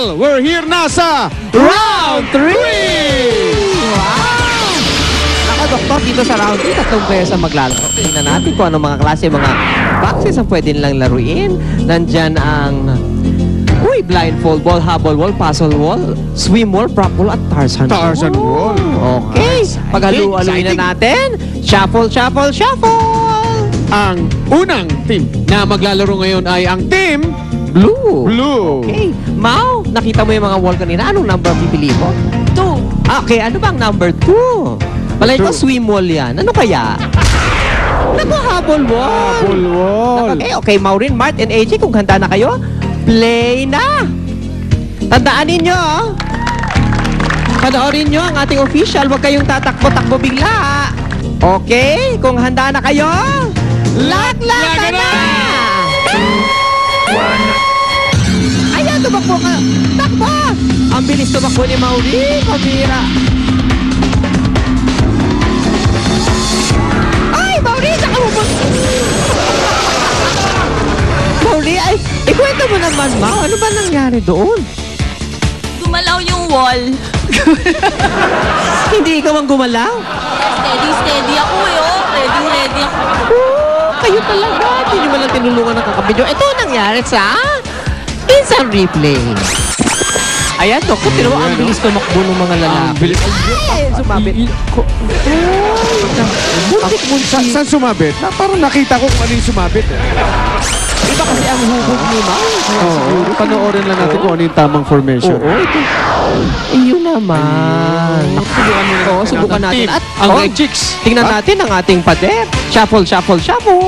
Well, we're here na sa Round 3! Wow! Naka, Doktor, dito sa round 3, tatlong players ang maglalaro. Tingnan natin kung anong mga klase, mga boxes ang pwede nilang laruin. Nandyan ang blindfold wall, hubble wall, puzzle wall, swim wall, prop wall, at Tarzan Wall. Okay, paghalu-haluin na natin. Shuffle, shuffle, shuffle! Ang unang team na maglalaro ngayon ay ang Team Blue. Blue. Okay. Mau, nakita mo yung mga wall kanina. Anong number pipili mo? 2. Okay, ano bang number 2? Malay ko swim wall yan. Ano kaya? Naku, hubble wall. Hubble wall. Okay, Maureen, Mart, and AJ, kung handa na kayo, play na! Tandaan ninyo, panoorin nyo ang ating official. Huwag kayong tatakbo-takbo bigla. Okay, kung handa na kayo, laklakan na! Ayan, tumakbo ka. Takbo! Ang bilis tumakbo ni Maureen. Pabira. Ay, Maureen, saka mo. Maureen, ay, ikwento mo naman, Mau. Ano ba nangyari doon? Gumalaw yung wall. Hindi ikaw ang gumalaw? Steady ako eh, oh. Ready ako. Oh, kayo talaga. Hindi nyo lang tinulungan ng kakabidyo. Ito ang nangyari sa instant replay. Ayan, Dok. Kung tinawa, ang bilis tumakbo ng mga lalaki. Ay, sumabit. Buntik-buntik. Saan sumabit? Parang nakita ko kung ano yung sumabit. Iba kasi ang hubog ni Mau. Oo, panoorin lang natin kung ano yung tamang formation. Oo, ito. Iyon naman. Subukan mo Oo, subukan natin. At ang Red Chicks. tingnan natin ang ating pader. Shuffle, shuffle, shuffle.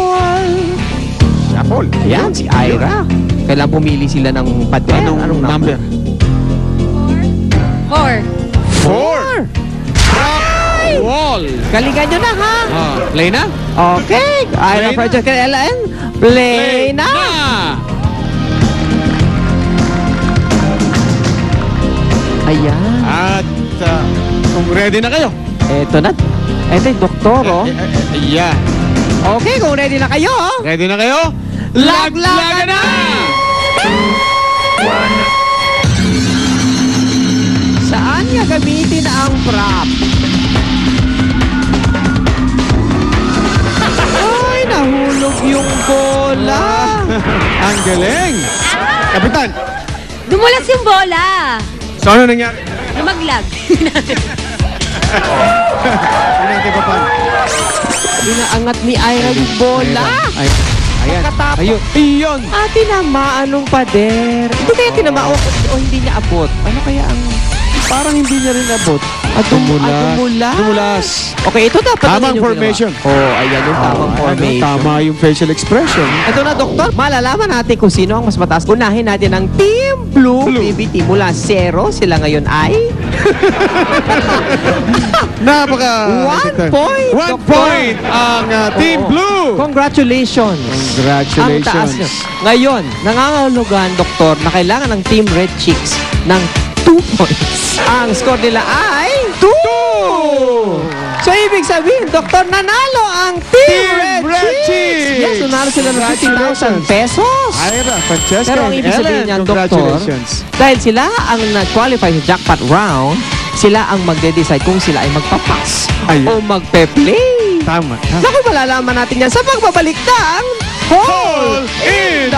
Shuffle. Ayan, si Ira. Kailangan pumili sila ng pader. Anong number? 4. 4. Prop wall. Galingan nyo na, ha? Play na? Okay. Ira, Play Project LN. Play na. Ayan. At kung ready na kayo. Eto na. Eto yung doktor, oh. Yeah. Okay, kung ready na kayo, Ready na kayo? laglagan na! Saan niya gamitin ang prop? Ay, nahulog yung bola. Ang galing. Kapitan. Dumulas yung bola. So ano nangyari? Lumaglag. Hindi natin papan. Inaangat ni Ira yung bola. Ay, ayan. Pagkatapos, Ayun. Iyon. tinamaan nung pader. Hindi kaya tinamaan o hindi niya abot. Ano kaya ang... Parang hindi niya rin abot. Dumulas. Okay, ito dapat ang Tamang inyong formation. ginawa. Oh, ayan yung tamang formation. Tama yung facial expression. Ito na, Doktor. Malalaman natin kung sino ang mas mataas. Unahin natin ang Team Blue. PBT mula 0. Sila ngayon ay... Napaka... 1 point, 1 Doktor. point ang Team Oo. Blue. Congratulations. Ang taas nyo. Ngayon, nangangahulugan, Doktor, na kailangan ng Team Red Chicks ng 2 points. Ang score nila ay 2! So, ibig sabihin, Doktor, nanalo ang Team Red Chicks! Yes, nanalo sila ng 50,000 pesos. Ira, Francesca, Pero ang and ibig sabihin Ellen, niyan, Doktor, congratulations. dahil sila ang nag-qualify sa jackpot round, sila ang magde-decide kung sila ay magpapass Ayun. o magpe-play. Tama. Naku, malalaman natin yan sa pagbabalik ng Hole in the